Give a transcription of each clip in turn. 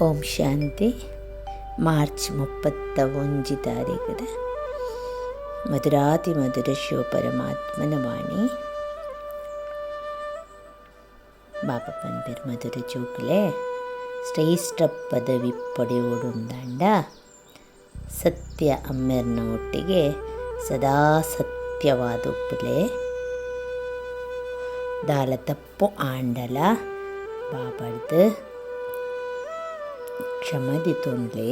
ಓಂ ಶಾಂತಿ. March 31 ತಾರೀಖದ ಮಧುರಾತಿ ಮಧುರ ಶಿವ ಪರಮಾತ್ಮನ ವಾಣಿ. ಬಾಬಾ ಪಂಪೇರ್ ಮಧುರ ಜೋಕುಲೆ ಶ್ರೇಷ್ಠ ಪದವಿ ಪಡೆಯೋಡುಂದಾಂಡ ಸತ್ಯ ಅಮ್ಮೆರ್ನ ಒಟ್ಟಿಗೆ ಸದಾ ಸತ್ಯವಾದ ಉಪ್ಪಲೆ ದಾಲ ತಪ್ಪು ಆಂಡಲ ಬಾಬಾಡ್ದು ಕ್ಷಮದಿ ತೊಂದ್ಲೆ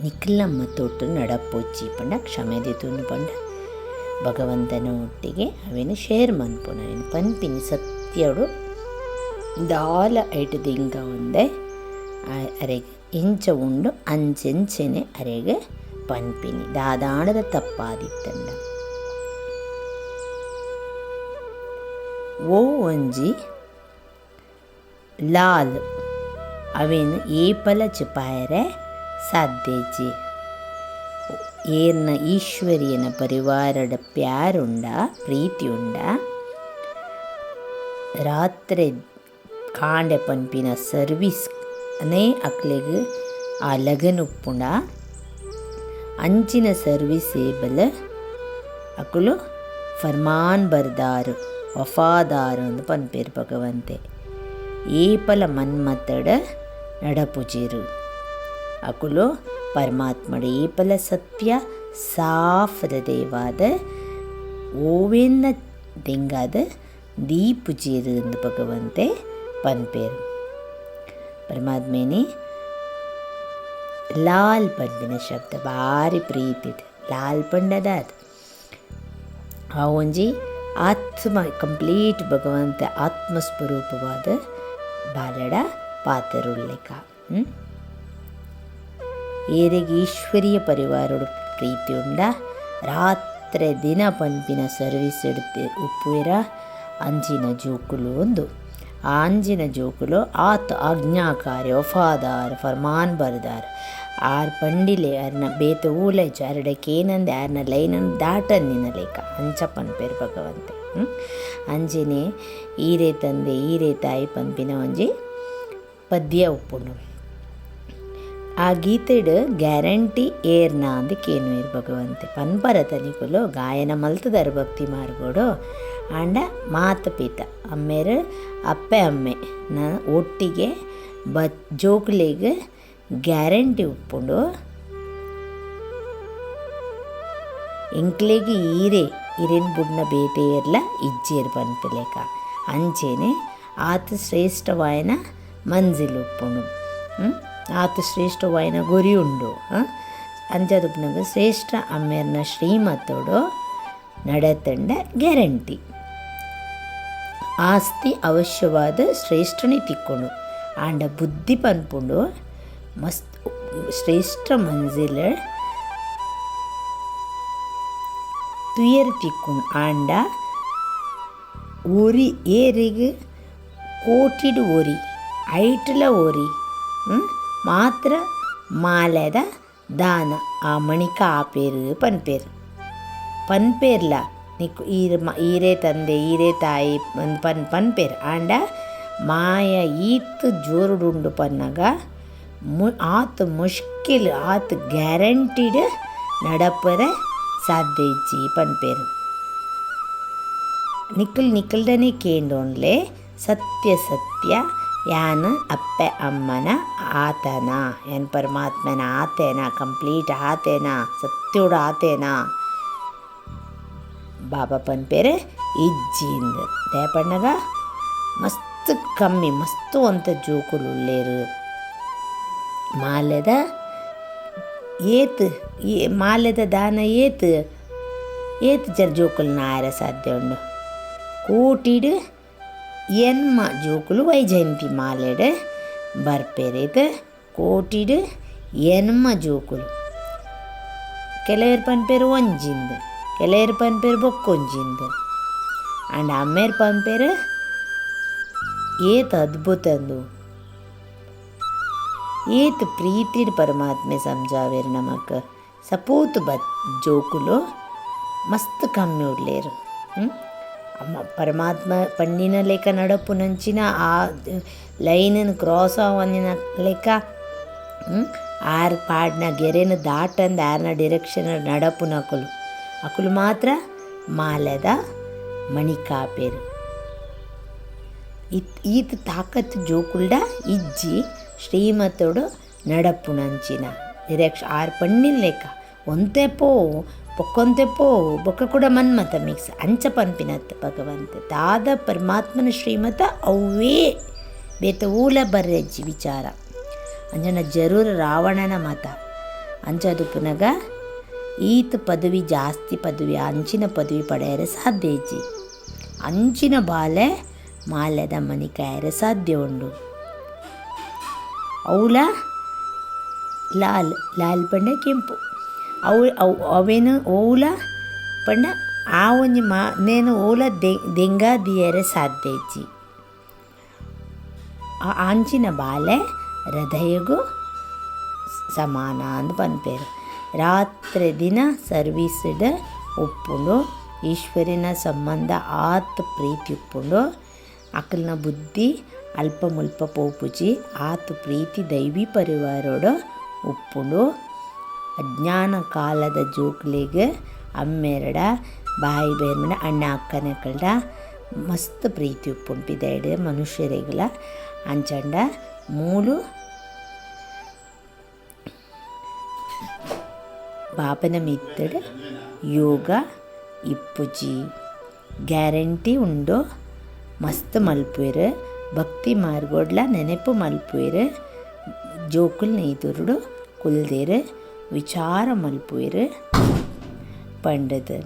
ನಿಖಿಲಮ್ಮ ತೊಟ್ಟು ನಡಪೋಚಿ ಪಂಡ ಕ್ಷಮದಿ ತೊಂದು ಪಂಡ ಭಗವಂತನ ಒಟ್ಟಿಗೆ ಅವೇನು ಶೇರ್ ಮನ್ಪುನ ಅವೇನು ಪನ್ಪಿನಿ ಸತ್ಯಡು ದಾಲ ಐಟು ದಿಂಗ ಒಂದೆ ಅರೆಗೆ ಇಂಚ ಉಂಡು ಅಂಚೆಂಚೆನೆ ಅರೆಗೆ ಪನ್ಪಿನಿ ದಾದಾಣದ ತಪ್ಪಾದಿತ್ತಂಡ ಓ ಒಂಜಿ ಲಾಲ್ ಅವೇನು ಏಪಲ ಚಿಪಾಯರೆ ಸಾಧ್ಯಜಿ ಏರ್ನ ಈಶ್ವರಿಯನ ಪರಿವಾರದ ಪ್ಯಾರುಂಡ ಪ್ರೀತಿ ಉಂಡ ರಾತ್ರಿ ಕಾಂಡೆ ಪನ್ಪಿನ ಸರ್ವಿಸ್ ಅನೇ ಅಕ್ಲೆಗ್ ಆ ಲಗನ್ ಉಪ್ಪುಂಡ ಅಂಚಿನ ಸರ್ವಿಸ್ ಏಬಲ್ ಅಕುಲು ಫರ್ಮಾನ್ ಬರ್ದಾರು ವಫಾದಾರು ಅಂದು ಪನ್ಪೇರು ಭಗವಂತೆ ಏಪಲ ಮನ್ಮತಡ ನಡಪುಜಿರು ಅಕುಲು ಪರಮಾತ್ಮಡ ಏಪಲ ಸತ್ಯ ಸಾಫ್ ಹೃದಯವಾದ ಓವೆನ್ನ ದೆಂಗಾದ ದೀಪುಜಿರು ಎಂದು ಭಗವಂತೆ ಪನ್ಪೇರು ಪರಮಾತ್ಮೇನಿ ಲಾಲ್ ಪಂಪಿನ ಶಬ್ದ ಭಾರಿ ಪ್ರೀತಿದೆ ಲಾಲ್ ಪಂಡದ ಅದು ಆ ಒಂಜಿ ಆತ್ಮ ಕಂಪ್ಲೀಟ್ ಭಗವಂತ ಆತ್ಮಸ್ವರೂಪವಾದ ಬಾಲಡ ಪಾತರುಳ್ಳಿಕ ಏರೆಗೆ ಈಶ್ವರೀಯ ಪರಿವಾರಡು ಪ್ರೀತಿ ಉಂಡ ರಾತ್ರಿ ದಿನ ಪಂಪಿನ ಸರ್ವಿಸ್ ಎಡ್ತೆ ಉಪ್ಪುವಿರ ಅಂಜಿನ ಜೋಕುಲು ಒಂದು ಆ ಅಂಜಿನ ಜೋಕುಲು ಆತ್ ಆಜ್ಞಾಕಾರಿ ವಫಾದಾರ್ ಫರ್ಮಾನ್ ಬರ್ದಾರ್ ಆರ್ ಪಂಡಿಲೆ ಅರ್ನ ಬೇತ ಊಲೆಜು ಅರಡಕ್ಕೆ ಏನಂದೆ ಆರ್ನ ಲೈನನ್ನು ದಾಟನ್ನಿನ ಲೇಖ ಅಂಚ ಪನ್ಪೇರು ಭಗವಂತೆ ಅಂಜನೆ ಈರೇ ತಂದೆ ಈರೇ ತಾಯಿ ಪಂಪಿನ ಒಂಜಿ ಪದ್ಯ ಉಪ್ಪುಂಡು ಆ ಗೀತೆಡ್ ಗ್ಯಾರಂಟಿ ಏರ್ನ ಅಂದು ಕೇನುವೇರು ಭಗವಂತೆ ಪನ್ಪರ ತನಿಕುಲು ಗಾಯನ ಮಲ್ತದಾರು ಭಕ್ತಿ ಮಾರ್ಗೋಡು ಆಂಡ ಮಾತ ಪೀತ ಅಮ್ಮೇರು ಅಪ್ಪೆ ಅಮ್ಮೆ ನ ಒಟ್ಟಿಗೆ ಜೋಕ್ಲೆಗ್ ಗ್ಯಾರಂಟಿ ಉಪ್ಪುಂಡು ಎಂಕ್ಲೆಗ್ ಈರೇನ್ ಬುಡ್ನ ಬೇತೆ ಇರ್ಲ ಇಜ್ಜೇರು ಪನ್ಪಲೇಕ ಅಂಚೆನೆ ಆತ ಶ್ರೇಷ್ಠವಾಯನ ಮಂಜಿಲ್ ಉಪ್ಪುಂಡು ಆತ ಶ್ರೇಷ್ಠವಾಯನ ಗುರಿ ಉಂಡು ಅಂಚದುಪ್ನಾಗ ಶ್ರೇಷ್ಠ ಅಮ್ಮೇರ್ನ ಶ್ರೀಮತೋಡು ನಡತಂಡ ಗ್ಯಾರಂಟಿ ಆಸ್ತಿ ಅವಶ್ಯವಾದ ಶ್ರೇಷ್ಠನೇ ತಿಕ್ಕೊಂಡು ಆಂಡ ಬುದ್ಧಿ ಪನ್ಪುಂಡು ಮಸ್ತ್ ಶ್ರೇಷ್ಠ ಮಂಜಿಲ್ ತುಯರ್ ತಿಕ್ಕೊಂಡು ಆಂಡ ಓರಿ ಏರಿಗೆ ಕೋಟಿಡು ಓರಿ ಐಟ್ಲ ಓರಿ ಮಾತ್ರ ಮಾಲೆದ ದಾನ ಆ ಮಣಿಕ ಆಪೇರು ಪನ್ಪೇರ್ಲ ನಿಕ್ಕು ಈರೇ ತಂದೆ ಈರೇ ತಾಯಿ ಪನ್ಪೇರು ಆಂಡ ಮಾಯ ಈತ್ ಜೋರುಡುಂಡು ಪನ್ನಗ ಆತ್ ಮುಷ್ಕಿಲ್ ಆತ್ ಗ್ಯಾರಂಟಿಡ್ ನಡಪರ ಸಾಧ್ಯ ಇಜ್ಜಿ ಪನ್ಪೇರು ನಿಖಲ್ಡನೆ ಕೇಂಡೋನ್ಲೆ ಸತ್ಯ ಯಾನ್ ಅಪ್ಪೆ ಅಮ್ಮನ ಆತನ ಏನ್ ಪರಮಾತ್ಮನ ಆತೇನ ಕಂಪ್ಲೀಟ್ ಆತೇನ ಸತ್ಯೋಡು ಆತೇನ ಬಾಬಾ ಪನ್ಪೇರೆ ಇಜ್ಜಿಂದ ದೇಪಣ್ಣಗ ಮಸ್ತ್ ಕಮ್ಮಿ ಮಸ್ತು ಅಂತ ಜೋಕುಲು ಉಳ್ಳೇರು ಮಾಲೆದ ಏತ್ ಮಾಲೆದ ದಾನ ಏತ್ ಜರ ಜೋಕುಲ್ನ ಆರ ಸಾಧ್ಯ ಉಂಡು ಕೋಟಿಡ್ ಎನ್ಮ ಜೋಕುಲು ವೈಜಯಂತಿ ಮಾಲೆಡ್ ಬರ್ಪೇರೇತ್ ಕೋಟಿಡ್ ಎನ್ಮ ಜೋಕುಲು ಕೆಲವರು ಪನ್ಪೇರು ಒಂಜಿಂದು ಕೆಲವರು ಪನ್ಪೇರು ಬೊಕ್ಕೊಂಜಿಂದು ಅಂಡ್ ಅಮ್ಮೇರು ಪನ್ಪೇರು ಏತ್ ಅದ್ಭುತಂದು ಏತ್ ಪ್ರೀತಿಡ್ ಪರಮಾತ್ಮೆ ಸಮಜಾವೇರು ನಮಕ್ ಸಪೂತ್ ಜೋಕುಲು ಮಸ್ತ್ ಕಮ್ಮಿ ಉಡ್ಲೇರು ಪರಮಾತ್ಮ ಪಂಡಿನ ಲೆಕ್ಕ ನಡಪು ನಂಚಿನ ಆ ಲೈನನ್ನು ಕ್ರಾಸ್ ಆವನಿನ ಲೆಕ್ಕ ಆರು ಪಾಡ್ನ ಗೆರೆನ ದಾಟಂದು ಆರ್ನ ಡಿರೆಕ್ಷನ್ ನಡಪುನ ಅಕುಲು ಮಾತ್ರ ಮಾಲೆದ ಮಣಿಕಾಪೇರು ಈತ ತಾಕತ್ತು ಜೋಕುಲ್ಡ ಇಜ್ಜಿ ಶ್ರೀಮತೋಡು ನಡಪುನಂಚಿನ ಆರು ಪಣ್ಣಿನ ಲೆಕ್ಕ ಒಂತೆ ಪೊಕ್ಕೊಂತೆ ಬೊಕ್ಕ ಕೂಡ ಮನ್ಮತ ಮಿಕ್ಸ್ ಅಂಚ ಪನ್ಪಿನತ್ತ ಭಗವಂತ ದಾದ ಪರಮಾತ್ಮನ ಶ್ರೀಮತ ಅವೇ ಬೇತ ಊಲ ಬರ್ರೆಜ್ಜಿ ವಿಚಾರ ಅಂಜನ ಜರೂರು ರಾವಣನ ಮತ ಅಂಚದು ಪುನಗ ಈತ ಪದವಿ ಜಾಸ್ತಿ ಪದವಿ ಅಂಚಿನ ಪದವಿ ಪಡೆಯರೆ ಸಾಧ್ಯ ಇಜ್ಜಿ ಅಂಚಿನ ಬಾಲೆ ಮಾಲೆದ ಮಣಿಕಾಯರೆ ಸಾಧ್ಯ ಉಂಡು ಅವಳ ಲಾಲ್ ಪಂಡ ಕೆಂಪು ಅವೇನು ಓಲ ಪಂಡ ಆ ಒಂಜಿ ನೇನು ಓಲ ದೆಂಗಾದಿಯರೆ ಸಾಧ್ಯ ಇಜ್ಜಿ ಆ ಆಂಚಿನ ಬಾಲೆ ಹೃದಯಗೂ ಸಮಾನ ಅಂದು ಪನ್ಪೇರು ರಾತ್ರಿ ದಿನ ಸರ್ವೀಸ್ಡ್ ಉಪ್ಪುಂಡು ಈಶ್ವರಿನ ಸಂಬಂಧ ಆತ್ ಪ್ರೀತಿ ಉಪ್ಪುಂಡು ಅಕಲ್ನ ಬುದ್ಧಿ ಅಲ್ಪ ಮುಲ್ಪ ಪೋಪುಜಿ ಆತ್ ಪ್ರೀತಿ ದೈವಿ ಪರಿವಾರೋಡು ಉಪ್ಪುಂಡು ಅಜ್ಞಾನ ಕಾಲದ ಜೋಕ್ಲಿಗೆ ಅಮ್ಮೆರಡ ಬಾಯಿ ಬೇರ್ಮನ ಅಣ್ಣ ಅಕ್ಕನಕಲ್ಡ ಮಸ್ತ್ ಪ್ರೀತಿ ಉಪ್ಪುಂಡು ಪಿದೈಡ್ ಮನುಷ್ಯರಿಗಲ ಅಂಚಂಡ ಮೂಲು ಬಾಪನ ಮಿತ್ತಡ್ ಯೋಗ ಇಪ್ಪುಜಿ ಗ್ಯಾರಂಟಿ ಉಂಡು ಮಸ್ತ್ ಮಲ್ಪುವೆರು ಭಕ್ತಿ ಮಾರ್ಗೋಡ್ಲ ನೆನಪು ಮಲ್ಪುವೆರು ಜೋಕುಲ್ ನೇತುರುಡು ಕುಲ್ದೇರು ವಿಚಾರ ಮಲ್ಪುವೆರು ಪಂಡದು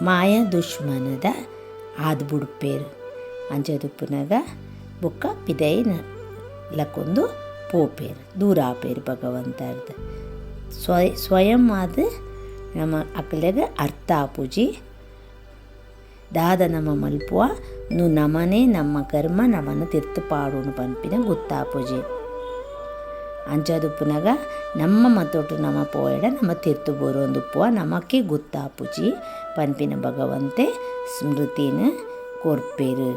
ಮಾಯ ದುಶ್ಮನದ ಆದ್ಬುಡ್ಪೇರು ಅಂಚದು ಪುನಗ ಬೊಕ್ಕ ಪಿದೈನ ಲಕ್ಕೊಂದು ಪೋಪೇರು ದೂರ ಆಪೇರು ಭಗವಂತರ್ದು ಸ್ವಯಂ ಅದು ನಮ್ಮ ಅಕ್ಕಲೆಗೆ ಅರ್ಥ ಆಪುಜಿ ದಾದ ನಮ್ಮ ಮಲ್ಪುವ ನಮನೇ ನಮ್ಮ ಕರ್ಮ ನಮ್ಮನ್ನು ತಿರ್ತು ಪಾಡೋಣ ಪನ್ಪಿನ ಗೊತ್ತಾಪುಜಿ ಅಂಚದು ಪುನಗ ನಮ್ಮ ಮತ್ತೊಟ್ಟು ನಮ್ಮ ಪೋಯಡ ನಮ್ಮ ತಿರ್ತು ಬರೋಂದುಪ್ಪುವ ನಮಕ್ಕೆ ಗೊತ್ತಾಪುಜಿ ಪನ್ಪಿನ ಭಗವಂತೆ ಸ್ಮೃತಿನ ಕೊರ್ಪೇರು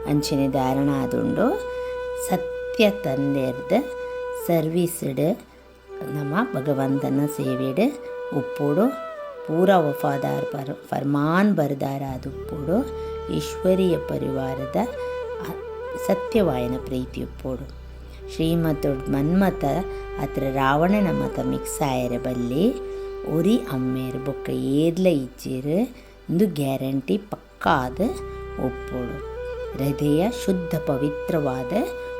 ಅಂಚಿನ ಧಾರಣ ಆದುಂಡು ಸತ್ಯ ತಂದೆರ್ದು ಸರ್ವೀಸ್ಡ್ ನಮ್ಮ ಭಗವಂತನ ಸೇವೆಡ್ ಉಪ್ಪೋಡು ಪೂರ ವಫಾದಾರ್ ಫರ್ಮಾನ್ ಬರ್ದಾರ ಅದು ಉಪ್ಪೋಡು ಈಶ್ವರೀಯ ಪರಿವಾರದ ಸತ್ಯವಾಯನ ಪ್ರೀತಿ ಉಪ್ಪೋಡು ಶ್ರೀಮತೊಡ್ ಮನ್ಮತ ಹತ್ರ ರಾವಣನ ಮತ ಮಿಕ್ಸ್ ಆಯರ ಬಲ್ಲಿ ಒರಿ ಅಮ್ಮೇರು ಬೊಕ್ಕ ಏರ್ಲ ಇಜ್ಜೇರು ಒಂದು ಗ್ಯಾರಂಟಿ ಪಕ್ಕಾದ ಒಪ್ಪೋಡು ಹೃದಯ ಶುದ್ಧ ಪವಿತ್ರವಾದ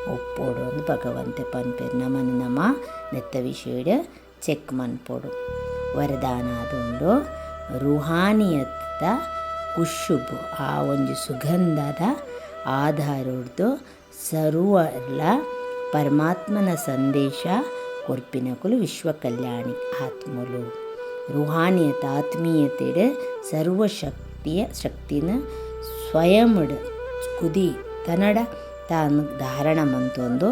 ಒಪ್ಪೋಡು ಒಂದು ಭಗವಂತ ಪನ್ಪೇರು ನಮ ನೆತ್ತ ವಿಷಯಡ್ ಚೆಕ್ ಮನ್ಪೋಡು ವರದಾನ ಆದುಂಡು ರುಹಾನಿಯತ್ತ ಕುಶುಬು ಆ ಒಂದು ಸುಗಂಧದ ಆಧಾರದ್ದು ಸರ್ವರ್ಲ ಪರಮಾತ್ಮನ ಸಂದೇಶ ಕೊರ್ಪಿನಕುಲು ವಿಶ್ವ ಕಲ್ಯಾಣಿ ಆತ್ಮಲು ರುಹಾನಿಯತ ಆತ್ಮೀಯತೆಡ್ ಶಕ್ತಿನ ಸ್ವಯಂಡ್ ಕುದಿ ತನ್ನಡ ತಾನು ಧಾರಣ ಮಂತೊಂದು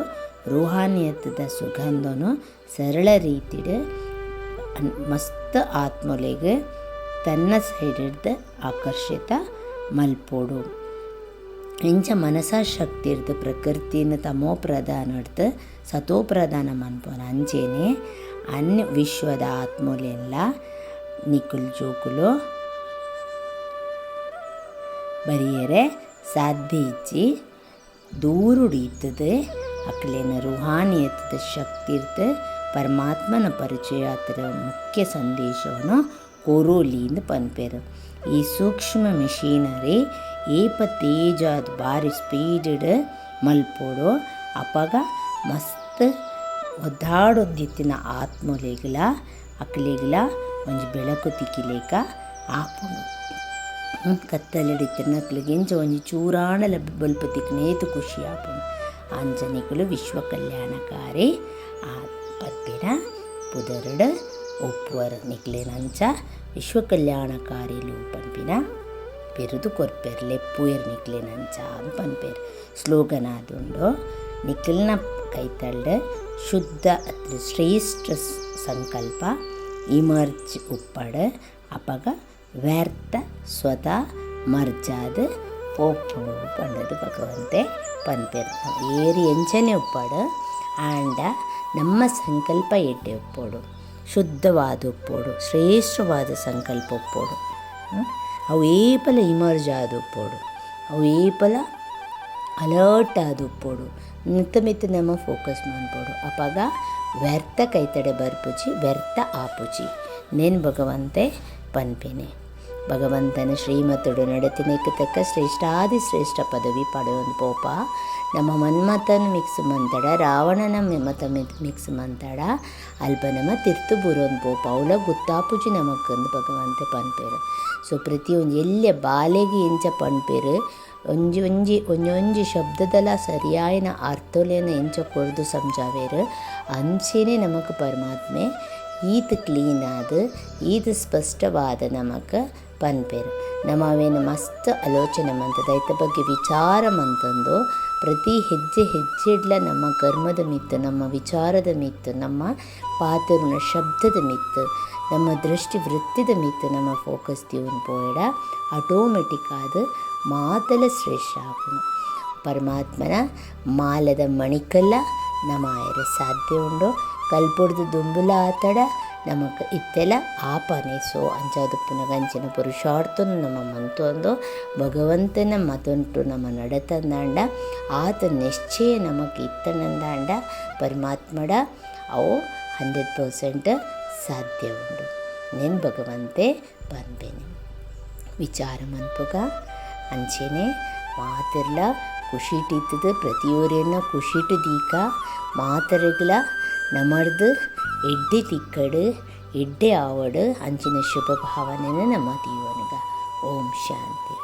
ರುಹಾನಿಯತದ ಸುಗಂಧನು ಸರಳ ರೀತಿಡ್ ಮಸ್ತ್ ಆತ್ಮಲೆಗೆ ತನ್ನ ಸೈಡ್ ಆಕರ್ಷಿತ ಮಲ್ಪೋಡು ಇಂಚ ಮನಸ ಶಕ್ತಿ ಇರ್ದು ಪ್ರಕೃತಿನ ತಮೋ ಪ್ರಧಾನ ಇಡ್ದು ಸತೋ ಪ್ರಧಾನ ಮನ್ಪೋನ ಅಂಚೇನೆ ಅನ್ಯ ವಿಶ್ವದ ಆತ್ಮಲೆಲ್ಲ ನಿಕುಲ್ ಜೋಕುಲು ಬರಿಯರೆ ಸಾಧ್ಯ ಇಚ್ಚಿ ದೂರುಡಿತದೆ ಅಕ್ಲೇನ ರುಹಾನಿಯತದ ಶಕ್ತಿ ಇರ್ದು ಪರಮಾತ್ಮನ ಪರಿಚಯ ಅದರ ಮುಖ್ಯ ಸಂದೇಶವನ್ನು ಕೊರೋಲಿಂದ ಪನ್ಪೇರು ಈ ಸೂಕ್ಷ್ಮ ಮಿಷಿನರಿ ಏಪ ತೇಜಾದ ಭಾರಿ ಸ್ಪೀಡ್ ಮಲ್ಪೋಡು ಅಪಗ ಮಸ್ತ್ ಒದ್ದಾಡೊದ್ದಿತ್ತಿನ ಆತ್ಮಲೆಗ್ಲ ಅಕ್ಲೆಗ್ಲ ಒಂಜಿ ಬೆಳಕು ತಿಕ್ಕಿಲೇಕ ಆಪುಂಡು ಕತ್ತಲಿಡಿತ್ತಿನ ಅಕ್ಲಿಗೆಂಚ ಒಂಜಿ ಚೂರಾಣಲ ಬಲ್ಪ ತಿಕ್ಕನೇತು ಖುಷಿ ಆಪುಂಡು ಆಂಜನೇಯಗಳು ವಿಶ್ವ ಕಲ್ಯಾಣಕಾರಿ ಆ ಪದ್ಪಿನ ಪುದರಡ್ ಒಪ್ಪುವರ್ ನಿಕ್ಲೆನಂಚ ವಿಶ್ವ ಕಲ್ಯಾಣಕಾರಿಲು ಪನ್ಪಿನ ಬಿರುದು ಕೊರ್ಪೇರು ಲೆಪ್ಪುಯರ್ ನಿಕ್ಲೆನಂಚ ಅಂತ ಪನ್ಪೇರು ಸ್ಲೋಗನ್ ಆದುಂಡು ನಿಕ್ಲಿನ ಕೈತಳ್ಳು ಶುದ್ಧ ಶ್ರೇಷ್ಠ ಸಂಕಲ್ಪ ಇಮರ್ಜ್ ಉಪ್ಪಡು ಅಪಗ ವ್ಯರ್ಥ ಸ್ವತಃ ಮರ್ಜಾದು ಪೋಪುಡು ಪಂಡದು ಭಗವಂತೆ ಪನ್ಪೆರು ಏರಿ ಎಂಚನೆ ಉಪ್ಪಡು ಆಂಡ ನಮ್ಮ ಸಂಕಲ್ಪ ಎಡ್ಡೆ ಉಪ್ಪೋಡು ಶುದ್ಧವಾದ ಉಪ್ಪೋಡು ಶ್ರೇಷ್ಠವಾದ ಸಂಕಲ್ಪ ಉಪ್ಪೋಡು ಅವು ಏಪಲ ಇಮರ್ಜ್ ಆದ ಉಪ್ಪೋಡು ಅವು ಏಪಲ ಅಲರ್ಟ್ ಆದ ಉಪ್ಪೋಡು ಮಿತ್ತ ನಮ್ಮ ಫೋಕಸ್ ಮಾಡ್ಬೋಡು ಅಪಾಗ ವ್ಯರ್ಥ ಕೈತಡೆ ಬರ್ಪುಜಿ ವ್ಯರ್ಥ ಆಪುಜಿ ನೇನು ಭಗವಂತೆ ಪನ್ಪೇನೆ ಭಗವಂತನ ಶ್ರೀಮತುಡು ನಡತಿನಕ್ಕೆ ತಕ್ಕ ಶ್ರೇಷ್ಠಾದಿ ಶ್ರೇಷ್ಠ ಪದವಿ ಪಡೆಯೊಂದು ಪೋಪ ನಮ್ಮ ಮನ್ಮತನ ಮಿಕ್ಸ್ ಮಂತಾಡ ರಾವಣನ ಮತ ಮಿಕ್ಸ್ ಮಂತಾಡ ಅಲ್ಪ ನಮ್ಮ ತಿರ್ತು ಬುರೊಂದು ಪೋಪ ಅವಳ ಗುತ್ತಾಪುಜಿ ನಮಕ್ಕಂದು ಭಗವಂತೆ ಪನ್ಪೇರು ಸೊ ಪ್ರತಿಯೊಂದು ಎಲ್ಲ ಬಾಲೆಗೆ ಎಂಚ ಪನ್ಪೇರು ಒಂಜೊಂಜಿ ಶಬ್ದದಲ ಸರಿಯಾಯಿನ ಅರ್ಥಲೇನ ಎಂಚ ಕೊರ್ದು ಸಂಜಾವೇರು ಅಂಚೆನೇ ನಮಕ್ ಪರಮಾತ್ಮೆ ಈತ್ ಕ್ಲೀನ್ ಆದ ಈದ್ ಸ್ಪಷ್ಟವಾದ ನಮಕ್ ಪನ್ಪೇರು ನಮ್ಮ ಅವೇನು ಮಸ್ತ್ ಆಲೋಚನೆ ಮಂತದ ಐತ ಬಗ್ಗೆ ವಿಚಾರ ಮಂತಂದು ಪ್ರತಿ ಹೆಜ್ಜೆಡ್ಲ ನಮ್ಮ ಕರ್ಮದ ಮಿತ್ತು ನಮ್ಮ ವಿಚಾರದ ಮಿತ್ತು ನಮ್ಮ ಪಾತರುನ ಶಬ್ದದ ಮಿತ್ತು ನಮ್ಮ ದೃಷ್ಟಿ ವೃತ್ತಿದ ಮಿತ್ತು ನಮ್ಮ ಫೋಕಸ್ ತೀವನ್ ಪೋಯಡ ಆಟೋಮೆಟಿಕ್ ಆದ ಮಾತಲ ಶ್ರೇಷ್ಠ ಆಪುನು ಪರಮಾತ್ಮನ ಮಾಲದ ಮಣಿಕಲ್ಲ ನಮ್ಮ ಆಯರ ಸಾಧ್ಯ ಉಂಡು ಕಲ್ಪೊಡ್ದು ದುಂಬುಲ ಆತಡ ನಮಗೆ ಇತ್ತೆಲ್ಲ ಆಪನೆ ಸೊ ಅಂಚಾದುಪ್ಪುನ ಗಂಚಿನ ಪುರುಷಾರ್ಥನು ನಮ್ಮ ಮಂತೊಂದು ಭಗವಂತನ ಮತೊಂಟು ನಮ್ಮ ನಡತಂದಾಂಡ ಆತ ನಿಶ್ಚಯ ನಮಗೆ ಇತ್ತನಂದಾಂಡ ಪರಮಾತ್ಮಡ ಅವು 100% ಸಾಧ್ಯ ಉಂಡು ನೆನ್ ಭಗವಂತೆ ಪನ್ಪೇನೆ ವಿಚಾರ ಮನ್ಪುಗ ಅಂಚೆನೆ ಮಾತಿರ್ಲ ಖುಷಿಟಿತ್ತದು ಪ್ರತಿಯೊರೇನ ಖುಷಿಟು ದೀಕ ಮಾತರೆಗ್ಲ ನಮರ್ದು ಎಡ್ಡೆ ತಿಕ್ಕಡು ಎಡ್ಡೆ ಆವಡು ಅಂಚಿನ ಶುಭ ಭಾವನೆನ ನಮ್ಮ ದೀವನಿಗ ಓಂ ಶಾಂತಿ.